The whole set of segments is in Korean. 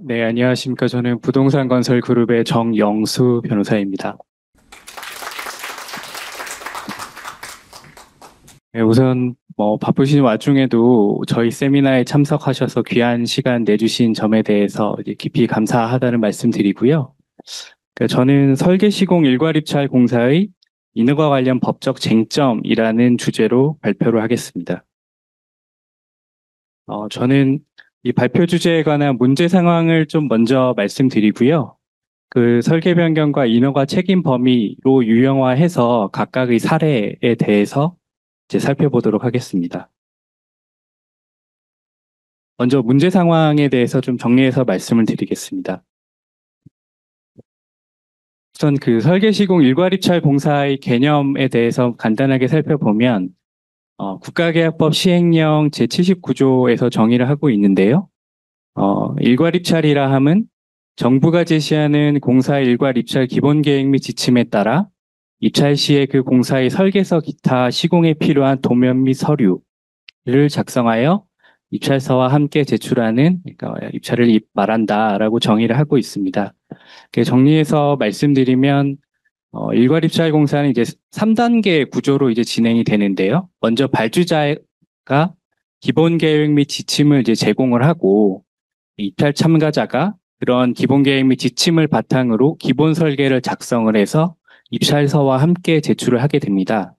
네, 안녕하십니까. 저는 부동산 건설 그룹의 정영수 변호사입니다. 네, 우선 바쁘신 와중에도 저희 세미나에 참석하셔서 귀한 시간 내주신 점에 대해서 이제 깊이 감사하다는 말씀드리고요. 저는 설계시공 일괄입찰 공사의 인허가 관련 법적 쟁점이라는 주제로 발표를 하겠습니다. 저는 이 발표 주제에 관한 문제 상황을 좀 먼저 말씀드리고요. 그 설계 변경과 인허가 책임 범위로 유형화해서 각각의 사례에 대해서 이제 살펴보도록 하겠습니다. 먼저 문제 상황에 대해서 좀 정리해서 말씀을 드리겠습니다. 우선 그 설계시공 일괄입찰 공사의 개념에 대해서 간단하게 살펴보면 국가계약법 시행령 제79조에서 정의를 하고 있는데요. 일괄입찰이라 함은 정부가 제시하는 공사 일괄입찰 기본계획 및 지침에 따라 입찰 시에 그 공사의 설계서 기타 시공에 필요한 도면 및 서류를 작성하여 입찰서와 함께 제출하는, 그러니까 입찰을 말한다라고 정의를 하고 있습니다. 정리해서 말씀드리면 일괄입찰 공사는 이제 3단계 구조로 이제 진행이 되는데요. 먼저 발주자가 기본 계획 및 지침을 이제 제공을 하고 입찰 참가자가 그런 기본 계획 및 지침을 바탕으로 기본 설계를 작성을 해서 입찰서와 함께 제출을 하게 됩니다.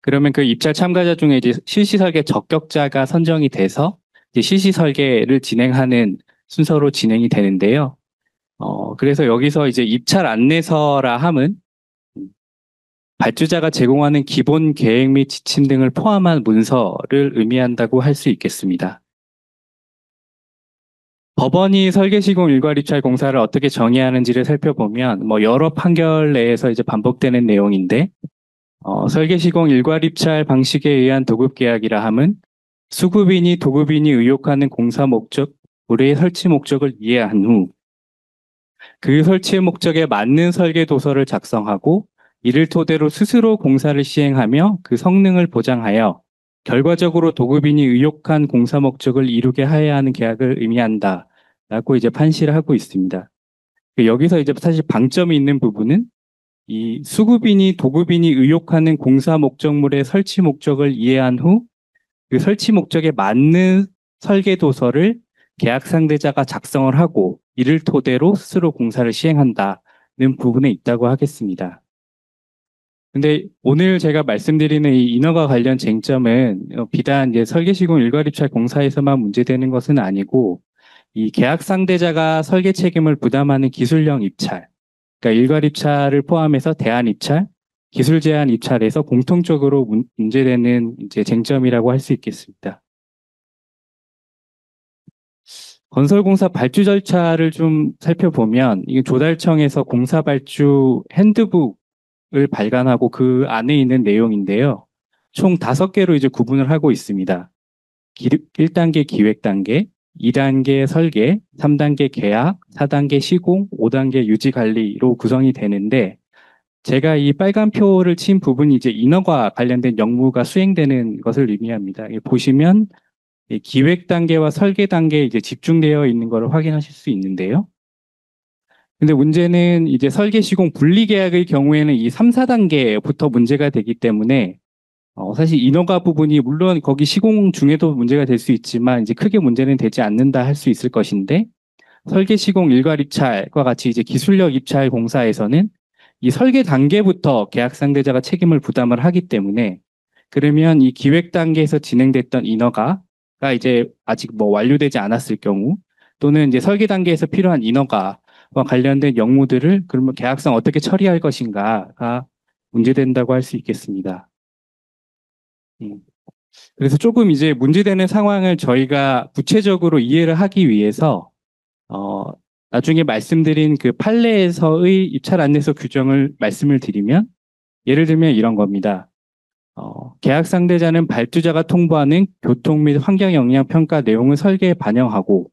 그러면 그 입찰 참가자 중에 이제 실시 설계 적격자가 선정이 돼서 이제 실시 설계를 진행하는 순서로 진행이 되는데요. 그래서 여기서 이제 입찰 안내서라 함은 발주자가 제공하는 기본 계획 및 지침 등을 포함한 문서를 의미한다고 할 수 있겠습니다. 법원이 설계시공 일괄입찰 공사를 어떻게 정의하는지를 살펴보면 여러 판결 내에서 이제 반복되는 내용인데 설계시공 일괄입찰 방식에 의한 도급계약이라 함은 수급인이 도급인이 의혹하는 공사 목적물의 설치 목적을 이해한 후 그 설치 목적에 맞는 설계 도서를 작성하고 이를 토대로 스스로 공사를 시행하며 그 성능을 보장하여 결과적으로 도급인이 의혹한 공사 목적을 이루게 하여야 하는 계약을 의미한다라고 이제 판시를 하고 있습니다. 여기서 이제 사실 방점이 있는 부분은 이 수급인이 도급인이 의혹하는 공사 목적물의 설치 목적을 이해한 후 그 설치 목적에 맞는 설계 도서를 계약 상대자가 작성을 하고 이를 토대로 스스로 공사를 시행한다는 부분에 있다고 하겠습니다. 근데 오늘 제가 말씀드리는 이 인허가 관련 쟁점은 비단 이제 설계시공 일괄입찰 공사에서만 문제되는 것은 아니고 이 계약 상대자가 설계 책임을 부담하는 기술형 입찰, 그러니까 일괄입찰을 포함해서 대안입찰, 기술 제한 입찰에서 공통적으로 문제되는 이제 쟁점이라고 할 수 있겠습니다. 건설공사 발주 절차를 좀 살펴보면 이게 조달청에서 공사 발주 핸드북을 발간하고 그 안에 있는 내용인데요. 총 5개로 이제 구분을 하고 있습니다. 1단계 기획 단계, 2단계 설계, 3단계 계약, 4단계 시공, 5단계 유지 관리로 구성이 되는데 제가 이 빨간 표를 친 부분이 이제 인허가 관련된 영무가 수행되는 것을 의미합니다. 보시면 기획 단계와 설계 단계에 이제 집중되어 있는 것을 확인하실 수 있는데요. 근데 문제는 이제 설계 시공 분리 계약의 경우에는 이 3, 4단계부터 문제가 되기 때문에 사실 인허가 부분이 물론 거기 시공 중에도 문제가 될 수 있지만 이제 크게 문제는 되지 않는다 할 수 있을 것인데 설계 시공 일괄 입찰과 같이 이제 기술력 입찰 공사에서는 이 설계 단계부터 계약 상대자가 책임을 부담을 하기 때문에 그러면 이 기획 단계에서 진행됐던 인허가가 이제 아직 완료되지 않았을 경우 또는 이제 설계 단계에서 필요한 인허가와 관련된 영무들을 그러면 계약상 어떻게 처리할 것인가가 문제된다고 할 수 있겠습니다. 그래서 조금 이제 문제되는 상황을 저희가 구체적으로 이해를 하기 위해서 나중에 말씀드린 그 판례에서의 입찰 안내서 규정을 말씀을 드리면 예를 들면 이런 겁니다. 계약 상대자는 발주자가 통보하는 교통 및 환경 영향 평가 내용을 설계에 반영하고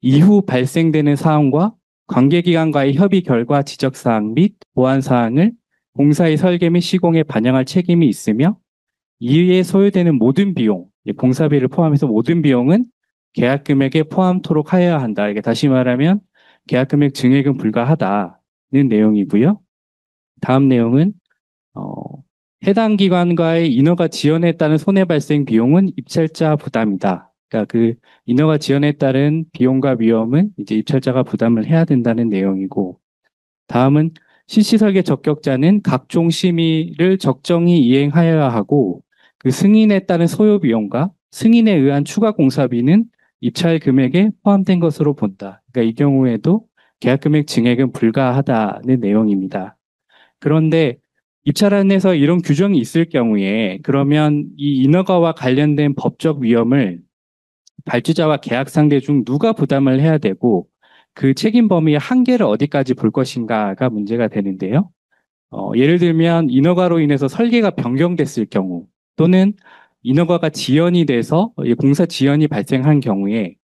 이후 발생되는 사항과 관계기관과의 협의 결과 지적사항 및 보완사항을 공사의 설계 및 시공에 반영할 책임이 있으며 이에 소요되는 모든 비용, 공사비를 포함해서 모든 비용은 계약 금액에 포함토록 하여야 한다. 이게 다시 말하면 계약 금액 증액은 불가하다는 내용이고요. 다음 내용은 어, 해당 기관과의 인허가 지연에 따른 손해 발생 비용은 입찰자 부담이다. 그러니까 그 인허가 지연에 따른 비용과 위험은 이제 입찰자가 부담을 해야 된다는 내용이고, 다음은 실시 설계 적격자는 각종 심의를 적정히 이행하여야 하고, 그 승인에 따른 소요 비용과 승인에 의한 추가 공사비는 입찰 금액에 포함된 것으로 본다. 그러니까 이 경우에도 계약 금액 증액은 불가하다는 내용입니다. 그런데 입찰안에서 이런 규정이 있을 경우에 그러면 이 인허가와 관련된 법적 위험을 발주자와 계약 상대 중 누가 부담을 해야 되고 그 책임 범위의 한계를 어디까지 볼 것인가가 문제가 되는데요. 예를 들면 인허가로 인해서 설계가 변경됐을 경우 또는 인허가가 지연이 돼서 공사 지연이 발생한 경우에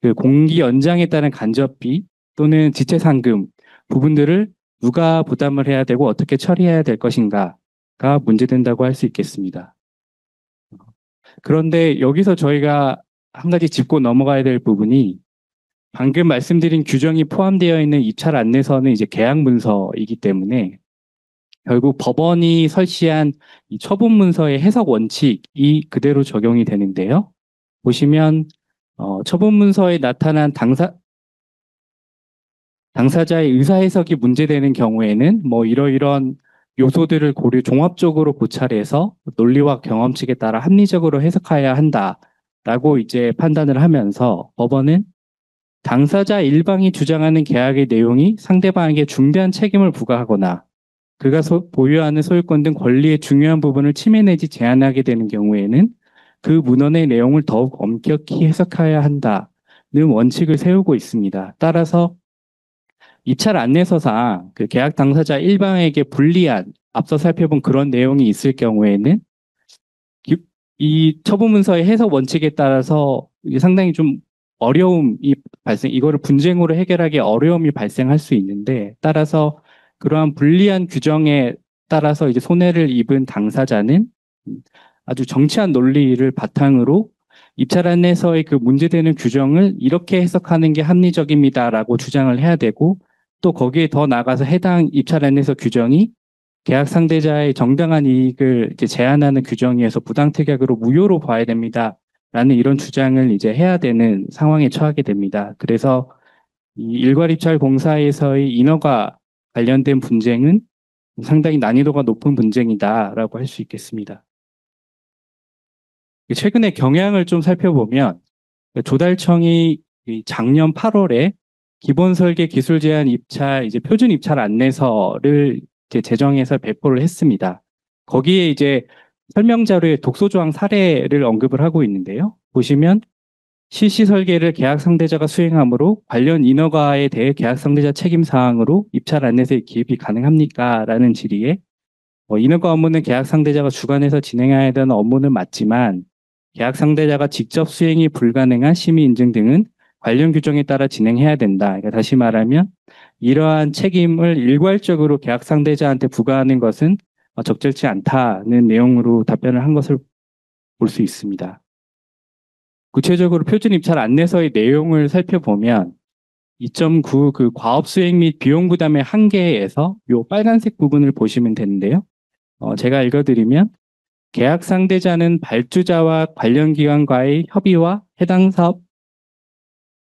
그 공기 연장에 따른 간접비 또는 지체 상금 부분들을 누가 부담을 해야 되고 어떻게 처리해야 될 것인가가 문제된다고 할 수 있겠습니다. 그런데 여기서 저희가 한 가지 짚고 넘어가야 될 부분이 방금 말씀드린 규정이 포함되어 있는 입찰 안내서는 이제 계약 문서이기 때문에 결국 법원이 설치한 이 처분 문서의 해석 원칙이 그대로 적용이 되는데요. 보시면 처분 문서에 나타난 당사자의 의사 해석이 문제되는 경우에는 뭐 이러이런 요소들을 종합적으로 고찰해서 논리와 경험칙에 따라 합리적으로 해석해야 한다라고 이제 판단을 하면서 법원은 당사자 일방이 주장하는 계약의 내용이 상대방에게 중대한 책임을 부과하거나 그가 보유하는 소유권 등 권리의 중요한 부분을 침해 내지 제한하게 되는 경우에는 그 문헌의 내용을 더욱 엄격히 해석해야 한다는 원칙을 세우고 있습니다. 따라서 입찰 안내서상 그 계약 당사자 일방에게 불리한 앞서 살펴본 그런 내용이 있을 경우에는 이 처분문서의 해석 원칙에 따라서 상당히 좀 이거를 분쟁으로 해결하기 어려움이 발생할 수 있는데, 따라서 그러한 불리한 규정에 따라서 이제 손해를 입은 당사자는 아주 정치한 논리를 바탕으로 입찰 안내서의 그 문제되는 규정을 이렇게 해석하는 게 합리적입니다라고 주장을 해야 되고, 또 거기에 더 나아가서 해당 입찰 안내서 규정이 계약 상대자의 정당한 이익을 이제 제한하는 규정이어서 부당특약으로 무효로 봐야 됩니다. 라는 이런 주장을 이제 해야 되는 상황에 처하게 됩니다. 그래서 이 일괄입찰 공사에서의 인허가 관련된 분쟁은 상당히 난이도가 높은 분쟁이다라고 할 수 있겠습니다. 최근에 경향을 좀 살펴보면 조달청이 작년 8월에 기본 설계 기술 제한 입찰 이제 표준 입찰 안내서를 이제 제정해서 배포를 했습니다. 거기에 이제 설명 자료에 독소조항 사례를 언급을 하고 있는데요. 보시면 실시 설계를 계약 상대자가 수행하므로 관련 인허가에 대해 계약 상대자 책임 사항으로 입찰 안내서에 기입이 가능합니까? 라는 질의에 인허가 업무는 계약 상대자가 주관해서 진행해야 되는 업무는 맞지만 계약 상대자가 직접 수행이 불가능한 심의 인증 등은 관련 규정에 따라 진행해야 된다. 그러니까 다시 말하면 이러한 책임을 일괄적으로 계약 상대자한테 부과하는 것은 적절치 않다는 내용으로 답변을 한 것을 볼 수 있습니다. 구체적으로 표준 입찰 안내서의 내용을 살펴보면 2.9 그 과업 수행 및 비용 부담의 한계에서 이 빨간색 부분을 보시면 되는데요. 제가 읽어드리면 계약 상대자는 발주자와 관련 기관과의 협의와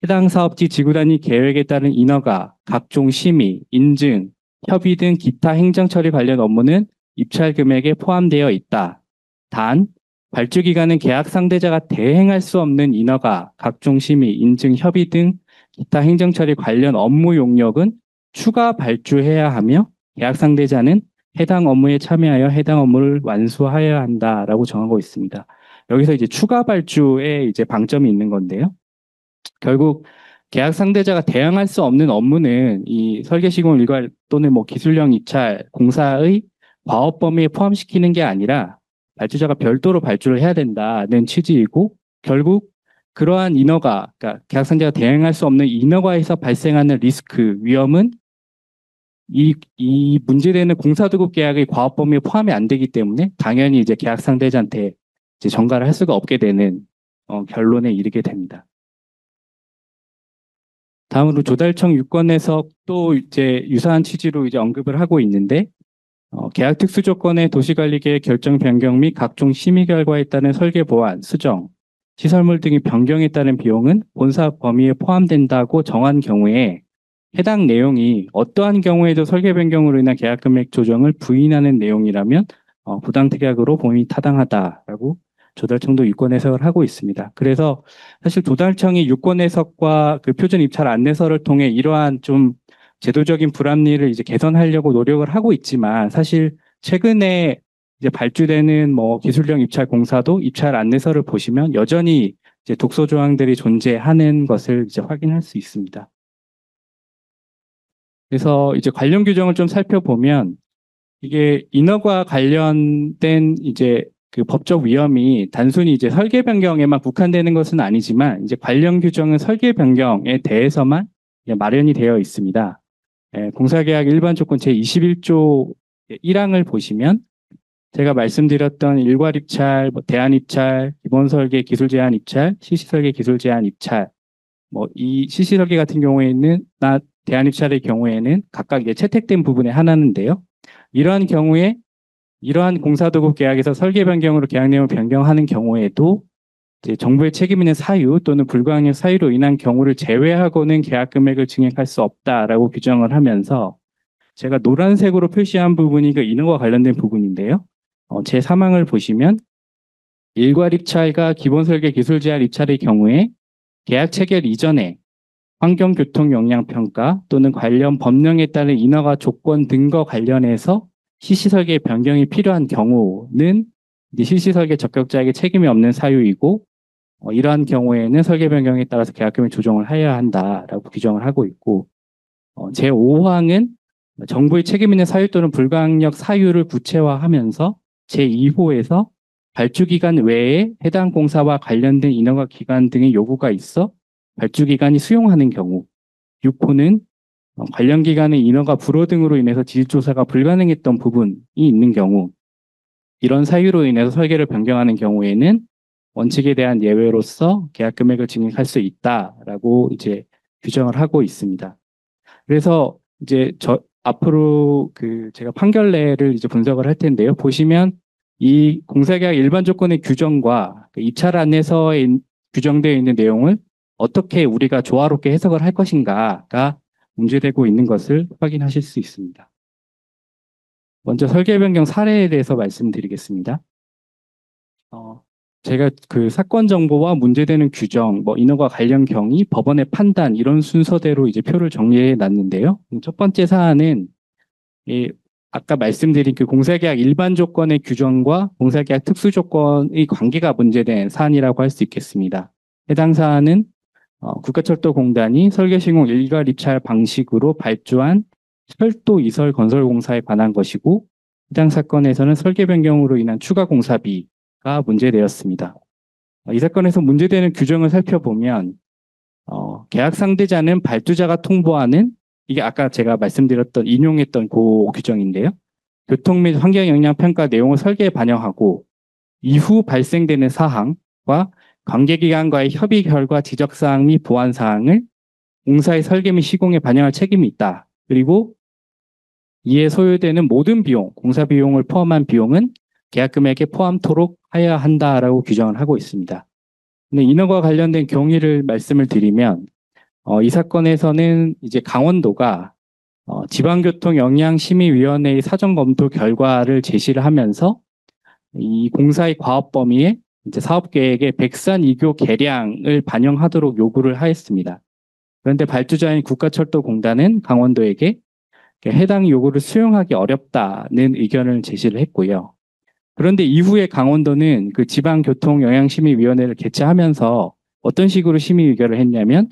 해당 사업지 지구단위 계획에 따른 인허가, 각종 심의, 인증, 협의 등 기타 행정처리 관련 업무는 입찰 금액에 포함되어 있다. 단, 발주기관은 계약 상대자가 대행할 수 없는 인허가, 각종 심의, 인증, 협의 등 기타 행정처리 관련 업무 용역은 추가 발주해야 하며 계약 상대자는 해당 업무에 참여하여 해당 업무를 완수하여야 한다라고 정하고 있습니다. 여기서 이제 추가 발주에 이제 방점이 있는 건데요. 결국 계약 상대자가 대항할 수 없는 업무는 이 설계 시공 일괄 또는 뭐 기술형 입찰 공사의 과업 범위에 포함시키는 게 아니라 발주자가 별도로 발주를 해야 된다는 취지이고, 결국 그러한 인허가, 그러니까 계약 상대자가 대항할 수 없는 인허가에서 발생하는 리스크, 위험은 이 문제되는 공사도급 계약의 과업 범위에 포함이 안 되기 때문에 당연히 이제 계약 상대자한테 이제 전가를 할 수가 없게 되는 결론에 이르게 됩니다. 다음으로 조달청 유권에서 또 이제 유사한 취지로 이제 언급을 하고 있는데 계약 특수 조건의 도시관리계획 결정 변경 및 각종 심의 결과에 따른 설계 보완, 수정, 시설물 등의 변경에 따른 비용은 본사 범위에 포함된다고 정한 경우에 해당 내용이 어떠한 경우에도 설계 변경으로 인한 계약 금액 조정을 부인하는 내용이라면 부당특약으로 범위 타당하다라고 조달청도 유권 해석을 하고 있습니다. 그래서 사실 조달청이 유권 해석과 그 표준 입찰 안내서를 통해 이러한 좀 제도적인 불합리를 이제 개선하려고 노력을 하고 있지만 사실 최근에 이제 발주되는 뭐 기술형 입찰 공사도 입찰 안내서를 보시면 여전히 이제 독소 조항들이 존재하는 것을 이제 확인할 수 있습니다. 그래서 이제 관련 규정을 좀 살펴보면 이게 인허가 관련된 이제 그 법적 위험이 단순히 이제 설계 변경에만 국한되는 것은 아니지만 이제 관련 규정은 설계 변경에 대해서만 마련이 되어 있습니다. 공사계약 일반 조건 제21조 1항을 보시면 제가 말씀드렸던 일괄 입찰, 대안 입찰, 기본 설계 기술 제한 입찰, 실시 설계 기술 제한 입찰, 이 실시 설계 같은 경우에는 대안 입찰의 경우에는 각각 이제 채택된 부분에 하나인데요. 이러한 경우에 이러한 공사도급 계약에서 설계 변경으로 계약 내용을 변경하는 경우에도 이제 정부의 책임 있는 사유 또는 불가항력 사유로 인한 경우를 제외하고는 계약 금액을 증액할 수 없다라고 규정을 하면서 제가 노란색으로 표시한 부분이 그 인허가 관련된 부분인데요. 제 3항을 보시면 일괄 입찰과 기본 설계 기술 제한 입찰의 경우에 계약 체결 이전에 환경교통 영향 평가 또는 관련 법령에 따른 인허가 조건 등과 관련해서 실시 설계 변경이 필요한 경우는 이제 실시 설계 적격자에게 책임이 없는 사유이고 이러한 경우에는 설계 변경에 따라서 계약금을 조정을 해야 한다라고 규정을 하고 있고 제 5항은 정부의 책임 있는 사유 또는 불가항력 사유를 구체화하면서 제 2호에서 발주 기간 외에 해당 공사와 관련된 인허가 기간 등의 요구가 있어 발주 기간이 수용하는 경우 6호는 관련 기간의 인허가 불허 등으로 인해서 지질조사가 불가능했던 부분이 있는 경우 이런 사유로 인해서 설계를 변경하는 경우에는 원칙에 대한 예외로서 계약 금액을 증액할 수 있다라고 이제 규정을 하고 있습니다. 그래서 이제 앞으로 제가 판결례를 이제 분석을 할 텐데요. 보시면 이 공사계약 일반 조건의 규정과 입찰 안내서에 규정되어 있는 내용을 어떻게 우리가 조화롭게 해석을 할 것인가가 문제되고 있는 것을 확인하실 수 있습니다. 먼저 설계 변경 사례에 대해서 말씀드리겠습니다. 제가 그 사건 정보와 문제되는 규정, 인허가 관련 경위, 법원의 판단 이런 순서대로 이제 표를 정리해 놨는데요. 첫 번째 사안은 아까 말씀드린 그 공사계약 일반 조건의 규정과 공사계약 특수 조건의 관계가 문제된 사안이라고 할 수 있겠습니다. 해당 사안은 국가철도공단이 설계시공 일괄 입찰 방식으로 발주한 철도 이설 건설 공사에 관한 것이고 해당 사건에서는 설계 변경으로 인한 추가 공사비가 문제되었습니다. 이 사건에서 문제되는 규정을 살펴보면 계약 상대자는 발주자가 통보하는 이게 아까 제가 말씀드렸던 인용했던 그 규정인데요. 교통 및 환경 영향 평가 내용을 설계에 반영하고 이후 발생되는 사항과 관계기관과의 협의 결과 지적사항 및 보완사항을 공사의 설계 및 시공에 반영할 책임이 있다. 그리고 이에 소요되는 모든 비용, 공사 비용을 포함한 비용은 계약 금액에 포함토록 하여야 한다라고 규정을 하고 있습니다. 근데 인허가 관련된 경위를 말씀을 드리면 이 사건에서는 이제 강원도가 지방교통영향심의위원회의 사전검토 결과를 제시를 하면서 이 공사의 과업 범위에 이제 사업계획에 백산 2교 개량을 반영하도록 요구를 하였습니다. 그런데 발주자인 국가철도공단은 강원도에게 해당 요구를 수용하기 어렵다는 의견을 제시를 했고요. 그런데 이후에 강원도는 그 지방교통영향심의위원회를 개최하면서 어떤 식으로 심의 의결을 했냐면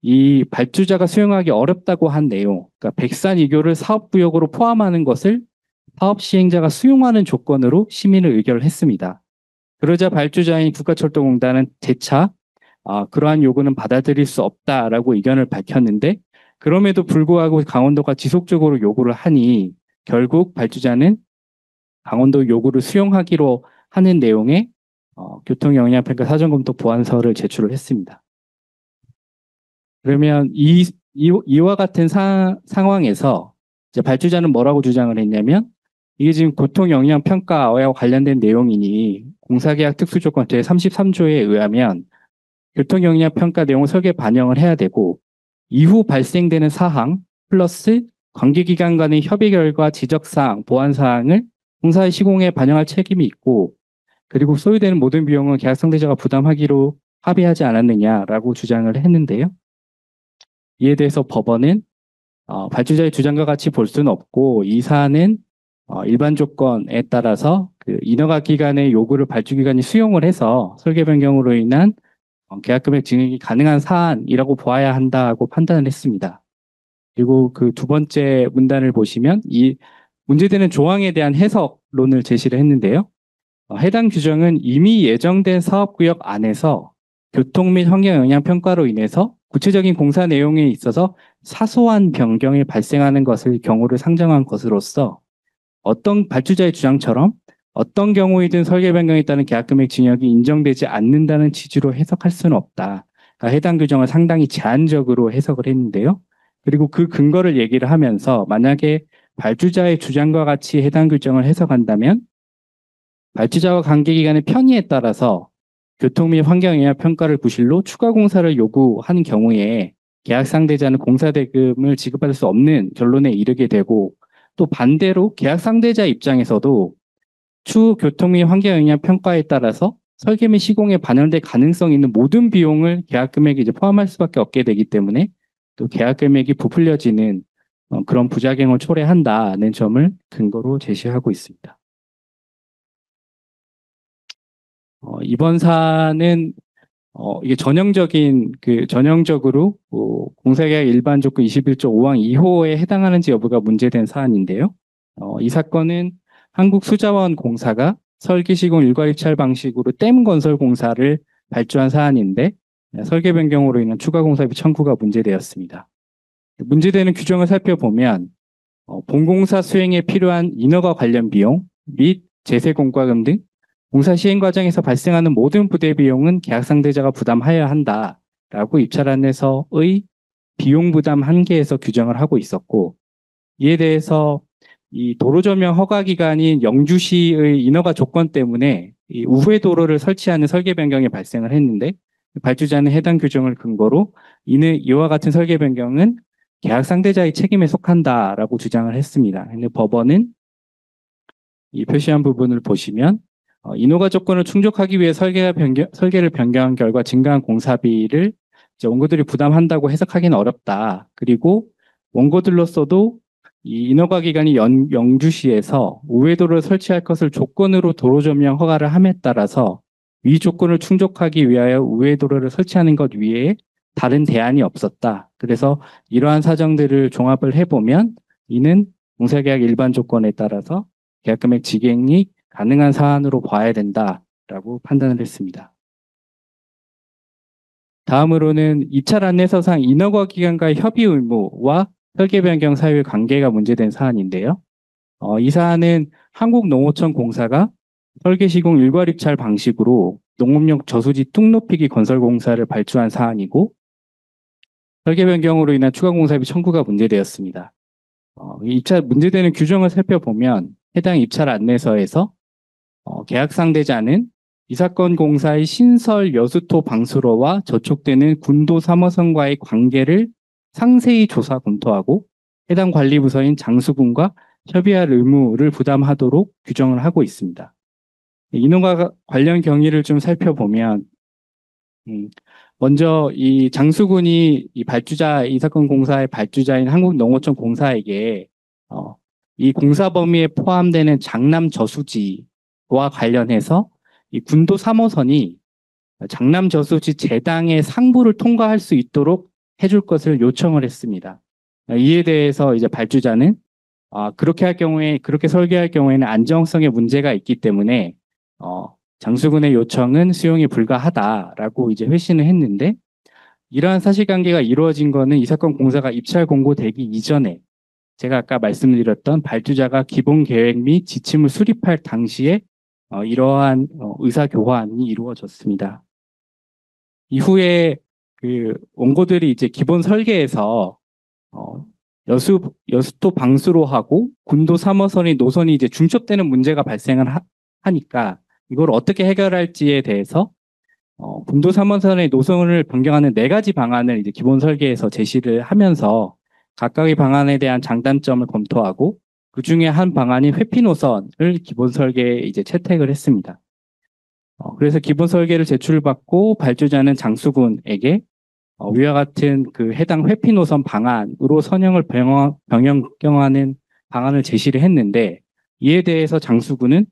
이 발주자가 수용하기 어렵다고 한 내용, 그러니까 백산 2교를 사업구역으로 포함하는 것을 사업 시행자가 수용하는 조건으로 심의를 의결을 했습니다. 그러자 발주자인 국가철도공단은 재차 그러한 요구는 받아들일 수 없다라고 의견을 밝혔는데 그럼에도 불구하고 강원도가 지속적으로 요구를 하니 결국 발주자는 강원도 요구를 수용하기로 하는 내용의 교통영향평가 사전검토 보완서를 제출을 했습니다. 그러면 이와 같은 상황에서 이제 발주자는 뭐라고 주장을 했냐면 이게 지금 교통영향평가와 관련된 내용이니 공사계약 특수조건 제33조에 의하면 교통영향평가 내용을 설계에 반영을 해야 되고 이후 발생되는 사항 플러스 관계기관 간의 협의 결과 지적사항, 보완사항을 공사의 시공에 반영할 책임이 있고 그리고 소요되는 모든 비용은 계약 상대자가 부담하기로 합의하지 않았느냐라고 주장을 했는데요. 이에 대해서 법원은 발주자의 주장과 같이 볼 수는 없고 이 사안은 일반 조건에 따라서 그 인허가 기간의 요구를 발주기관이 수용을 해서 설계 변경으로 인한 계약금액 증액이 가능한 사안이라고 보아야 한다고 판단을 했습니다. 그리고 그 두 번째 문단을 보시면 이 문제되는 조항에 대한 해석론을 제시를 했는데요. 해당 규정은 이미 예정된 사업구역 안에서 교통 및 환경 영향 평가로 인해서 구체적인 공사 내용에 있어서 사소한 변경이 발생하는 것을 경우를 상정한 것으로서 어떤 발주자의 주장처럼 어떤 경우이든 설계 변경에 따른 계약금액 증액이 인정되지 않는다는 취지로 해석할 수는 없다. 그러니까 해당 규정을 상당히 제한적으로 해석을 했는데요. 그리고 그 근거를 얘기를 하면서 만약에 발주자의 주장과 같이 해당 규정을 해석한다면 발주자와 관계기관의 편의에 따라서 교통 및 환경영향 평가를 부실로 추가 공사를 요구하는 경우에 계약 상대자는 공사 대금을 지급받을 수 없는 결론에 이르게 되고 또 반대로 계약 상대자 입장에서도 추후 교통 및 환경영향 평가에 따라서 설계 및 시공에 반영될 가능성이 있는 모든 비용을 계약 금액에 이제 포함할 수밖에 없게 되기 때문에 또 계약 금액이 부풀려지는 그런 부작용을 초래한다는 점을 근거로 제시하고 있습니다. 이번 사안은 이게 전형적으로 공사계약 일반 조건 21조 5항 2호에 해당하는지 여부가 문제된 사안인데요. 이 사건은 한국수자원공사가 설계 시공 일괄 입찰 방식으로 댐 건설 공사를 발주한 사안인데 설계 변경으로 인한 추가 공사비 청구가 문제되었습니다. 문제되는 규정을 살펴보면 본공사 수행에 필요한 인허가 관련 비용 및 제세 공과금 등 공사 시행 과정에서 발생하는 모든 부대 비용은 계약 상대자가 부담하여야 한다라고 입찰안에서의 비용 부담 한계에서 규정을 하고 있었고 이에 대해서 이 도로조명 허가 기간인 영주시의 인허가 조건 때문에 이 우회 도로를 설치하는 설계 변경이 발생을 했는데 발주자는 해당 규정을 근거로 이와 같은 설계 변경은 계약 상대자의 책임에 속한다라고 주장을 했습니다. 근데 법원은 이 표시한 부분을 보시면 인허가 조건을 충족하기 위해 설계를 변경한 결과 증가한 공사비를 이제 원고들이 부담한다고 해석하기는 어렵다. 그리고 원고들로서도 이 인허가 기간이 영주시에서 우회도로를 설치할 것을 조건으로 도로조명 허가를 함에 따라서 위 조건을 충족하기 위하여 우회도로를 설치하는 것 외에 다른 대안이 없었다. 그래서 이러한 사정들을 종합을 해보면 이는 공사계약 일반 조건에 따라서 계약금액 지갱이 가능한 사안으로 봐야 된다라고 판단을 했습니다. 다음으로는 입찰 안내서상 인허가 기관과의 협의 의무와 설계 변경 사유의 관계가 문제된 사안인데요. 이 사안은 한국농어촌 공사가 설계 시공 일괄 입찰 방식으로 농업용 저수지 뚝 높이기 건설 공사를 발주한 사안이고 설계 변경으로 인한 추가 공사비 청구가 문제되었습니다. 입찰 문제되는 규정을 살펴보면 해당 입찰 안내서에서 계약 상대자는 이 사건 공사의 신설 여수토 방수로와 저촉되는 군도 3호선과의 관계를 상세히 조사 검토하고 해당 관리부서인 장수군과 협의할 의무를 부담하도록 규정을 하고 있습니다. 인허가 관련 경위를 좀 살펴보면 먼저 이 장수군이 이 사건 공사의 발주자인 한국농어촌 공사에게 이 공사 범위에 포함되는 장남 저수지와 관련해서 이 군도 3호선이 장남 저수지 제당의 상부를 통과할 수 있도록 해줄 것을 요청을 했습니다. 이에 대해서 이제 발주자는 그렇게 설계할 경우에는 안정성에 문제가 있기 때문에 장수군의 요청은 수용이 불가하다라고 이제 회신을 했는데 이러한 사실관계가 이루어진 거는 이 사건 공사가 입찰 공고되기 이전에 제가 아까 말씀드렸던 발주자가 기본 계획 및 지침을 수립할 당시에 이러한 의사 교환이 이루어졌습니다. 이후에 그 원고들이 이제 기본 설계에서 어, 여수도 방수로 하고 군도 3호선의 노선이 이제 중첩되는 문제가 발생을 하니까 이걸 어떻게 해결할지에 대해서 군도 3호선의 노선을 변경하는 네 가지 방안을 이제 기본 설계에서 제시를 하면서 각각의 방안에 대한 장단점을 검토하고 그 중에 한 방안인 회피 노선을 기본 설계에 이제 채택을 했습니다. 그래서 기본 설계를 제출받고 발주자는 장수군에게 위와 같은 그 해당 회피 노선 방안으로 선형을 변경하는 방안을 제시를 했는데 이에 대해서 장수군은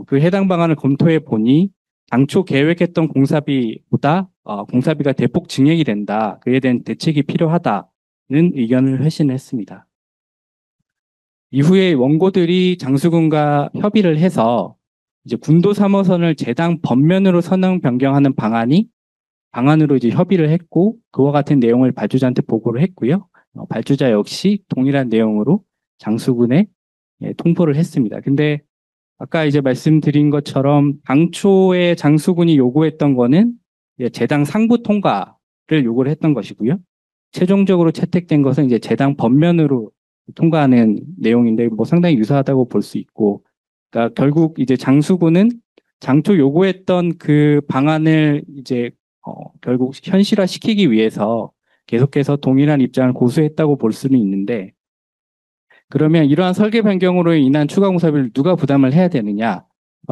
그 해당 방안을 검토해 보니 당초 계획했던 공사비보다 공사비가 대폭 증액이 된다. 그에 대한 대책이 필요하다는 의견을 회신했습니다. 이후에 원고들이 장수군과 협의를 해서 이제 군도 3호선을 재당 번면으로 선형 변경하는 방안으로 이제 협의를 했고 그와 같은 내용을 발주자한테 보고를 했고요. 발주자 역시 동일한 내용으로 장수군에 통보를 했습니다. 근데 아까 이제 말씀드린 것처럼 당초에 장수군이 요구했던 거는 재당 상부 통과를 요구를 했던 것이고요. 최종적으로 채택된 것은 이제 재당 번면으로 통과하는 내용인데 뭐 상당히 유사하다고 볼 수 있고, 그러니까 결국 이제 장수군은 장초 요구했던 그 방안을 이제 결국 현실화시키기 위해서 계속해서 동일한 입장을 고수했다고 볼 수는 있는데, 그러면 이러한 설계 변경으로 인한 추가 공사비를 누가 부담을 해야 되느냐와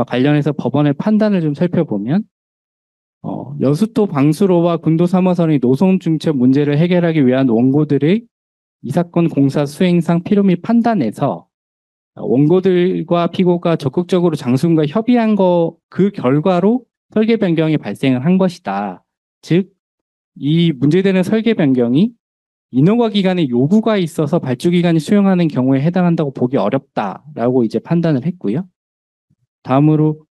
관련해서 법원의 판단을 좀 살펴보면 여수도 방수로와 군도 3호선의 노선 중첩 문제를 해결하기 위한 원고들의 이 사건 공사 수행상 필요 및 판단에서 원고들과 피고가 적극적으로 장수군과 협의한 그 결과로 설계 변경이 발생을 한 것이다. 즉, 이 문제되는 설계 변경이 인허가 기간에 요구가 있어서 발주 기간이 수용하는 경우에 해당한다고 보기 어렵다라고 이제 판단을 했고요. 다음으로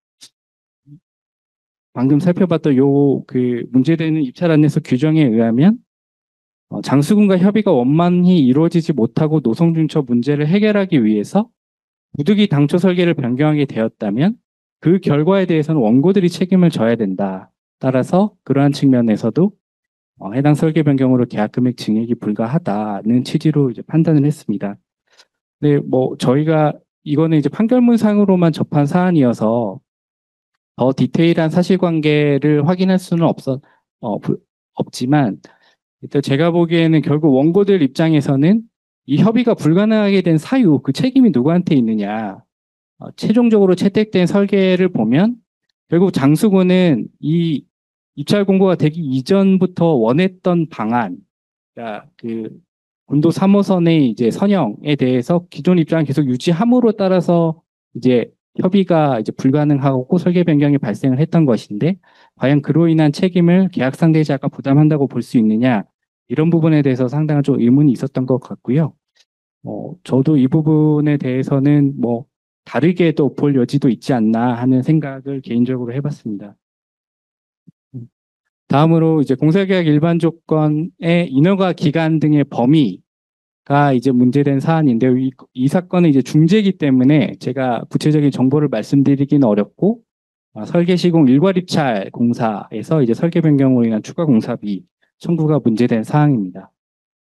방금 살펴봤던 그 문제되는 입찰안내서 규정에 의하면 장수군과 협의가 원만히 이루어지지 못하고 노선중첩 문제를 해결하기 위해서 부득이 당초 설계를 변경하게 되었다면 그 결과에 대해서는 원고들이 책임을 져야 된다. 따라서 그러한 측면에서도 해당 설계 변경으로 계약 금액 증액이 불가하다는 취지로 이제 판단을 했습니다. 근데 뭐 저희가 이거는 이제 판결문상으로만 접한 사안이어서 더 디테일한 사실관계를 확인할 수는 없지만 일단 제가 보기에는 결국 원고들 입장에서는 이 협의가 불가능하게 된 사유, 그 책임이 누구한테 있느냐. 최종적으로 채택된 설계를 보면 결국 장수군은 이 입찰 공고가 되기 이전부터 원했던 방안, 그러니까 그 군도 3호선의 이제 선형에 대해서 기존 입장을 계속 유지함으로 따라서 이제 협의가 이제 불가능하고 설계 변경이 발생을 했던 것인데 과연 그로 인한 책임을 계약 상대자가 부담한다고 볼 수 있느냐, 이런 부분에 대해서 상당한 좀 의문이 있었던 것 같고요. 저도 이 부분에 대해서는 뭐 다르게도 볼 여지도 있지 않나 하는 생각을 개인적으로 해봤습니다. 다음으로 이제 공사계약 일반 조건의 인허가 기간 등의 범위가 이제 문제된 사안인데요. 이 사건은 이제 중재이기 때문에 제가 구체적인 정보를 말씀드리기는 어렵고, 설계 시공 일괄 입찰 공사에서 이제 설계 변경으로 인한 추가 공사비 청구가 문제된 사항입니다.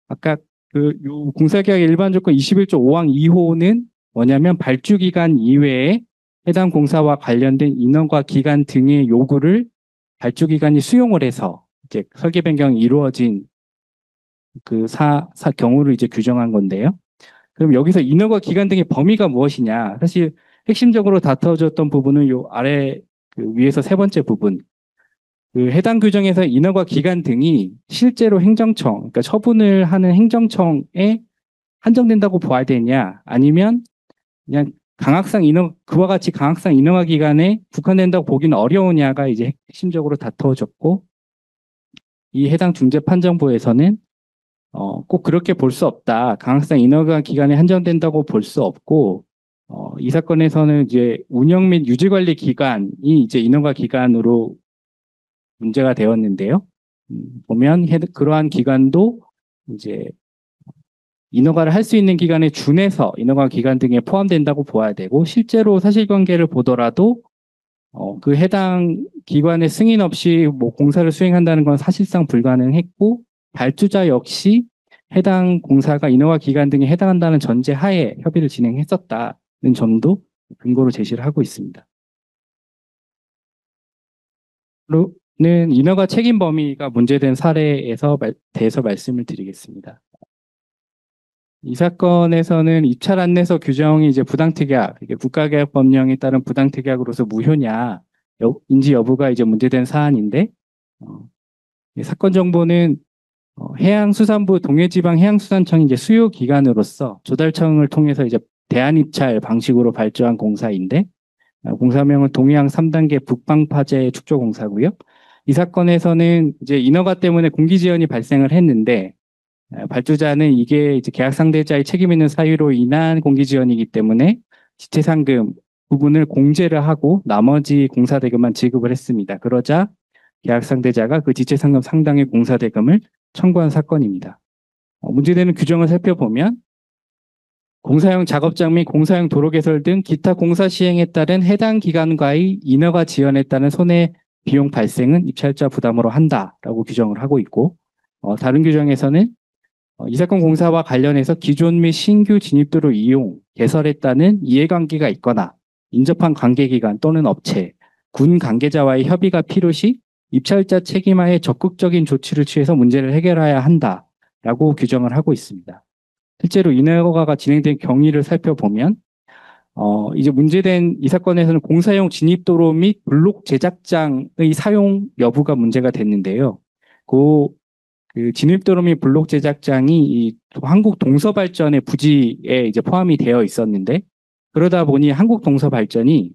아까 요 공사계약 일반 조건 21조 5항 2호는 뭐냐면 발주 기간 이외에 해당 공사와 관련된 인허가 기간 등의 요구를 발주 기간이 수용을 해서 이제 설계 변경이 이루어진 그 경우를 이제 규정한 건데요. 그럼 여기서 인허가 기간 등의 범위가 무엇이냐? 사실 핵심적으로 다퉈졌던 부분은 요 아래 그 위에서 세 번째 부분. 그 해당 규정에서 인허가 기간 등이 실제로 행정청, 그러니까 처분을 하는 행정청에 한정된다고 봐야 되냐? 아니면 그냥 그와 같이 강학상 인허가 기간에 국한된다고 보기는 어려우냐가 이제 핵심적으로 다투어졌고, 이 해당 중재판정부에서는 꼭 그렇게 볼 수 없다. 강학상 인허가 기간에 한정된다고 볼 수 없고, 이 사건에서는 이제 운영 및 유지 관리 기간이 이제 인허가 기간으로 문제가 되었는데요. 보면 그러한 기간도 이제 인허가를 할 수 있는 기간에 준해서 인허가 기간 등에 포함된다고 보아야 되고, 실제로 사실관계를 보더라도 그 해당 기관의 승인 없이 뭐 공사를 수행한다는 건 사실상 불가능했고, 발주자 역시 해당 공사가 인허가 기간 등에 해당한다는 전제 하에 협의를 진행했었다는 점도 근거로 제시를 하고 있습니다. 는 인허가 책임 범위가 문제된 사례에서 대해서 말씀을 드리겠습니다. 이 사건에서는 입찰 안내서 규정이 이제 부당특약, 이게 국가계약법령에 따른 부당특약으로서 무효냐, 인지 여부가 이제 문제된 사안인데, 이 사건 정보는 해양수산부 동해지방해양수산청이 이제 수요기관으로서 조달청을 통해서 이제 대안입찰 방식으로 발주한 공사인데, 공사명은 동해안 3단계 북방파제 축조공사고요. 이 사건에서는 이제 인허가 때문에 공기지연이 발생을 했는데, 발주자는 이게 이제 계약 상대자의 책임 있는 사유로 인한 공기지연이기 때문에 지체상금 부분을 공제를 하고 나머지 공사대금만 지급을 했습니다. 그러자 계약 상대자가 그 지체상금 상당의 공사대금을 청구한 사건입니다. 문제되는 규정을 살펴보면 공사용 작업장 및 공사용 도로 개설 등 기타 공사 시행에 따른 해당 기관과의 인허가 지연에 따른 손해 비용 발생은 입찰자 부담으로 한다라고 규정을 하고 있고, 다른 규정에서는 이 사건 공사와 관련해서 기존 및 신규 진입도로 이용, 개설에 따른 이해관계가 있거나 인접한 관계기관 또는 업체, 군 관계자와의 협의가 필요시 입찰자 책임하에 적극적인 조치를 취해서 문제를 해결해야 한다라고 규정을 하고 있습니다. 실제로 인허가가 진행된 경위를 살펴보면 이제 문제된 이 사건에서는 공사용 진입도로 및 블록 제작장의 사용 여부가 문제가 됐는데요. 그 진입도로 및 블록 제작장이 이 한국 동서발전의 부지에 이제 포함이 되어 있었는데, 그러다 보니 한국 동서발전이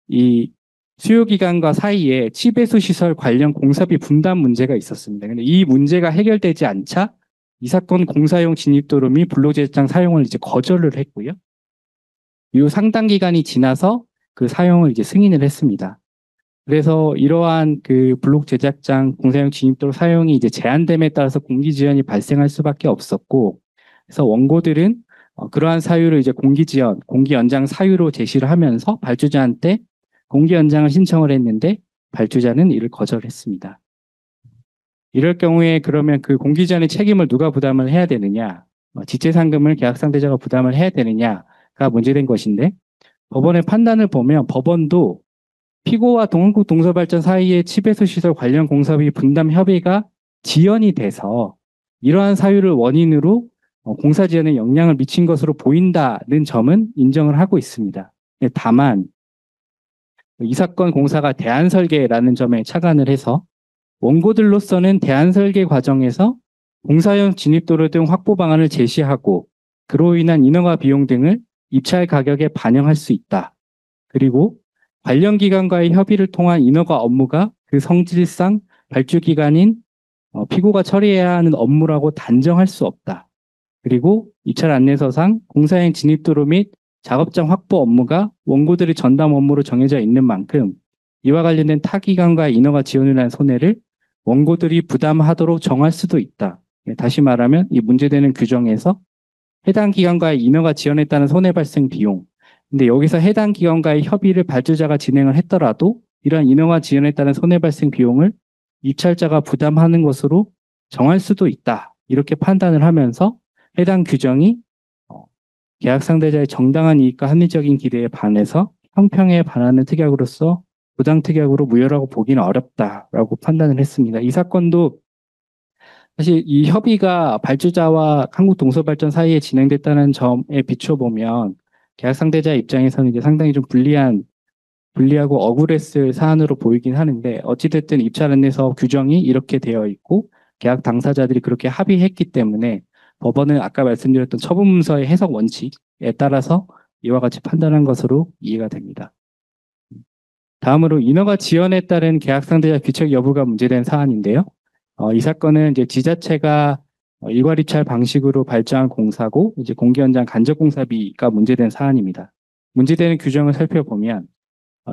이 수요기관과 사이에 치배수 시설 관련 공사비 분담 문제가 있었습니다. 근데 이 문제가 해결되지 않자 이 사건 공사용 진입도로 및 블록 제작장 사용을 이제 거절을 했고요. 이후 상당 기간이 지나서 그 사용을 이제 승인을 했습니다. 그래서 이러한 그 블록 제작장 공사용 진입도로 사용이 이제 제한됨에 따라서 공기지연이 발생할 수밖에 없었고, 그래서 원고들은 그러한 사유를 이제 공기지연, 공기연장 사유로 제시를 하면서 발주자한테 공기연장을 신청을 했는데 발주자는 이를 거절했습니다. 이럴 경우에 그러면 그 공기지연의 책임을 누가 부담을 해야 되느냐, 지체상금을 계약 상대자가 부담을 해야 되느냐가 문제된 것인데, 법원의 판단을 보면 법원도 피고와 한국 동서발전 사이의 치배수 시설 관련 공사비 분담 협의가 지연이 돼서 이러한 사유를 원인으로 공사 지연에 영향을 미친 것으로 보인다는 점은 인정을 하고 있습니다. 다만 이 사건 공사가 대안설계라는 점에 착안을 해서 원고들로서는 대안설계 과정에서 공사용 진입도로 등 확보 방안을 제시하고 그로 인한 인허가 비용 등을 입찰 가격에 반영할 수 있다. 그리고 관련 기관과의 협의를 통한 인허가 업무가 그 성질상 발주기관인 피고가 처리해야 하는 업무라고 단정할 수 없다. 그리고 입찰 안내서상 공사행 진입도로 및 작업장 확보 업무가 원고들의 전담 업무로 정해져 있는 만큼 이와 관련된 타 기관과의 인허가 지원을 한 손해를 원고들이 부담하도록 정할 수도 있다. 다시 말하면 이 문제되는 규정에서 해당 기관과의 인허가 지원에 따른 손해 발생 비용, 근데 여기서 해당 기관과의 협의를 발주자가 진행을 했더라도 이러한 인허가 지연에 따른 손해 발생 비용을 입찰자가 부담하는 것으로 정할 수도 있다. 이렇게 판단을 하면서 해당 규정이 계약 상대자의 정당한 이익과 합리적인 기대에 반해서 형평에 반하는 특약으로서 부당 특약으로 무효라고 보기는 어렵다라고 판단을 했습니다. 이 사건도 사실 이 협의가 발주자와 한국 동서발전 사이에 진행됐다는 점에 비춰보면 계약 상대자 입장에서는 이제 상당히 좀 불리하고 억울했을 사안으로 보이긴 하는데, 어찌됐든 입찰 안내서 규정이 이렇게 되어 있고 계약 당사자들이 그렇게 합의했기 때문에 법원은 아까 말씀드렸던 처분문서의 해석 원칙에 따라서 이와 같이 판단한 것으로 이해가 됩니다. 다음으로 인허가 지연에 따른 계약 상대자 귀책 여부가 문제된 사안인데요. 이 사건은 이제 지자체가 일괄 입찰 방식으로 발주한 공사고 이제 공기연장 간접 공사비가 문제된 사안입니다. 문제되는 규정을 살펴보면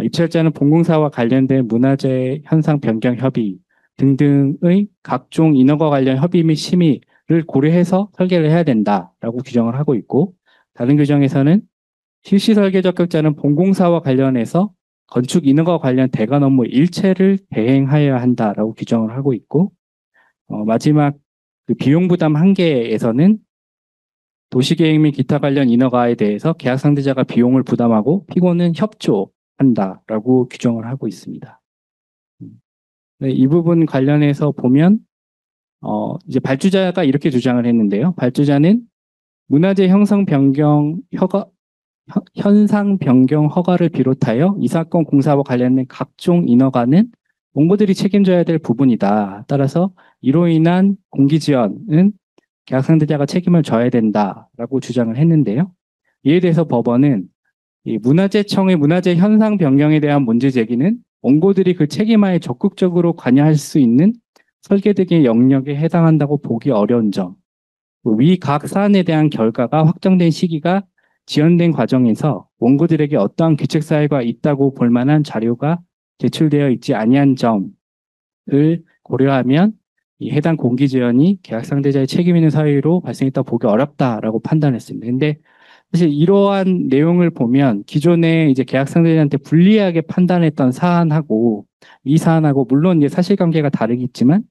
입찰자는 본공사와 관련된 문화재 현상 변경 협의 등등의 각종 인허가 관련 협의 및 심의를 고려해서 설계를 해야 된다라고 규정을 하고 있고, 다른 규정에서는 실시 설계 적격자는 본공사와 관련해서 건축 인허가 관련 대관 업무 일체를 대행하여야 한다라고 규정을 하고 있고, 마지막 그 비용 부담 한계에서는 도시계획 및 기타 관련 인허가에 대해서 계약 상대자가 비용을 부담하고 피고는 협조한다라고 규정을 하고 있습니다. 네, 이 부분 관련해서 보면 이제 발주자가 이렇게 주장을 했는데요. 발주자는 문화재 현상 변경 허가를 비롯하여 이 사건 공사와 관련된 각종 인허가는 원고들이 책임져야 될 부분이다. 따라서 이로 인한 공기 지연은 계약 상대자가 책임을 져야 된다라고 주장을 했는데요. 이에 대해서 법원은 이 문화재청의 문화재 현상 변경에 대한 문제 제기는 원고들이 그 책임하에 적극적으로 관여할 수 있는 설계 등의 영역에 해당한다고 보기 어려운 점, 위 각 사안에 대한 결과가 확정된 시기가 지연된 과정에서 원고들에게 어떠한 규책 사유가 있다고 볼 만한 자료가 제출되어 있지 아니한 점을 고려하면 이 해당 공기 지연이 계약 상대자의 책임 있는 사유로 발생했다 보기 어렵다라고 판단했습니다. 근데 사실 이러한 내용을 보면 기존에 이제 계약 상대자한테 불리하게 판단했던 사안하고 이 사안하고 물론 이제 사실관계가 다르겠지만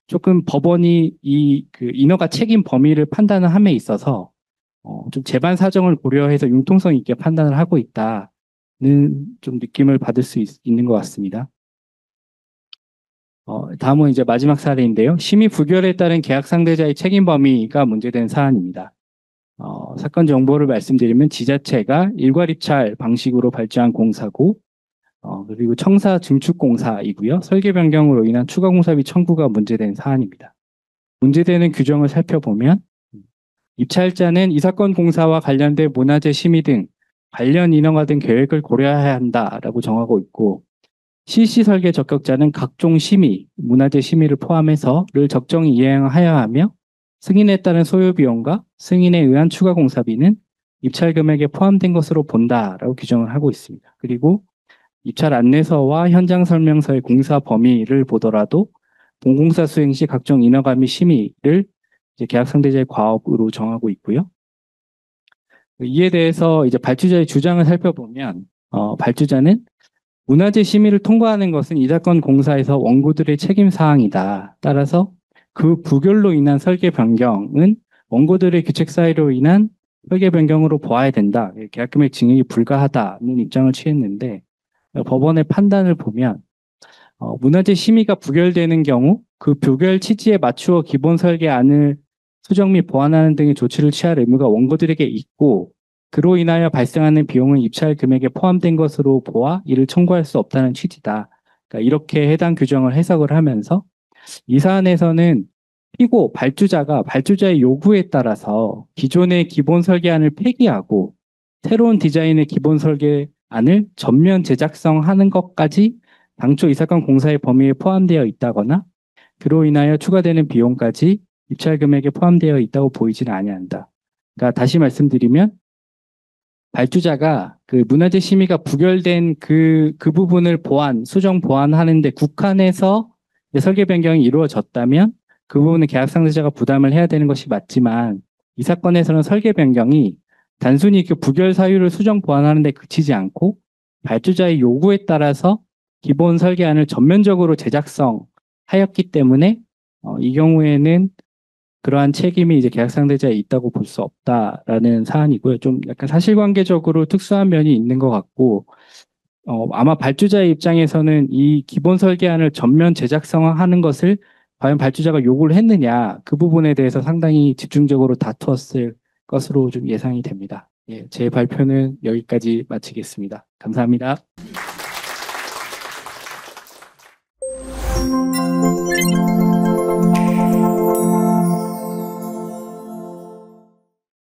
조금 법원이 이 그 인허가 책임 범위를 판단을 함에 있어서 좀 재반 사정을 고려해서 융통성 있게 판단을 하고 있다는 좀 느낌을 받을 수 있는 것 같습니다. 다음은 이제 마지막 사례인데요. 심의 부결에 따른 계약 상대자의 책임 범위가 문제된 사안입니다. 사건 정보를 말씀드리면 지자체가 일괄 입찰 방식으로 발주한 공사고, 그리고 청사 증축 공사이고요. 설계 변경으로 인한 추가 공사비 청구가 문제된 사안입니다. 문제되는 규정을 살펴보면 입찰자는 이 사건 공사와 관련된 문화재 심의 등 관련 인허가 등 계획을 고려해야 한다라고 정하고 있고, 실시 설계 적격자는 각종 심의, 문화재 심의를 포함해서를 적정히 이행하여야 하며 승인에 따른 소요 비용과 승인에 의한 추가 공사비는 입찰 금액에 포함된 것으로 본다라고 규정을 하고 있습니다. 그리고 입찰 안내서와 현장 설명서의 공사 범위를 보더라도 본공사 수행 시 각종 인허가 및 심의를 이제 계약 상대자의 과업으로 정하고 있고요. 이에 대해서 이제 발주자의 주장을 살펴보면 발주자는 문화재 심의를 통과하는 것은 이 사건 공사에서 원고들의 책임 사항이다. 따라서 그 부결로 인한 설계 변경은 원고들의 규책 사유로 인한 설계 변경으로 보아야 된다. 계약금액 증액이 불가하다는 입장을 취했는데 법원의 판단을 보면 문화재 심의가 부결되는 경우 그 부결 취지에 맞추어 기본 설계안을 수정 및 보완하는 등의 조치를 취할 의무가 원고들에게 있고 그로 인하여 발생하는 비용은 입찰 금액에 포함된 것으로 보아 이를 청구할 수 없다는 취지다. 그러니까 이렇게 해당 규정을 해석을 하면서 이 사안에서는 피고 발주자가 발주자의 요구에 따라서 기존의 기본 설계안을 폐기하고 새로운 디자인의 기본 설계안을 전면 제작성하는 것까지 당초 이 사건 공사의 범위에 포함되어 있다거나 그로 인하여 추가되는 비용까지 입찰 금액에 포함되어 있다고 보이지는 아니한다. 그러니까 다시 말씀드리면 발주자가 그 문화재 심의가 부결된 그 부분을 수정 보완하는데 국한해서 설계 변경이 이루어졌다면 그 부분은 계약 상대자가 부담을 해야 되는 것이 맞지만 이 사건에서는 설계 변경이 단순히 그 부결 사유를 수정 보완하는 데 그치지 않고 발주자의 요구에 따라서 기본 설계안을 전면적으로 제작성하였기 때문에 이 경우에는 그러한 책임이 이제 계약 상대자에 있다고 볼 수 없다라는 사안이고요. 좀 약간 사실관계적으로 특수한 면이 있는 것 같고 아마 발주자의 입장에서는 이 기본 설계안을 전면 제작성화하는 것을 과연 발주자가 요구를 했느냐 그 부분에 대해서 상당히 집중적으로 다투었을 것으로 좀 예상이 됩니다. 예, 제 발표는 여기까지 마치겠습니다. 감사합니다.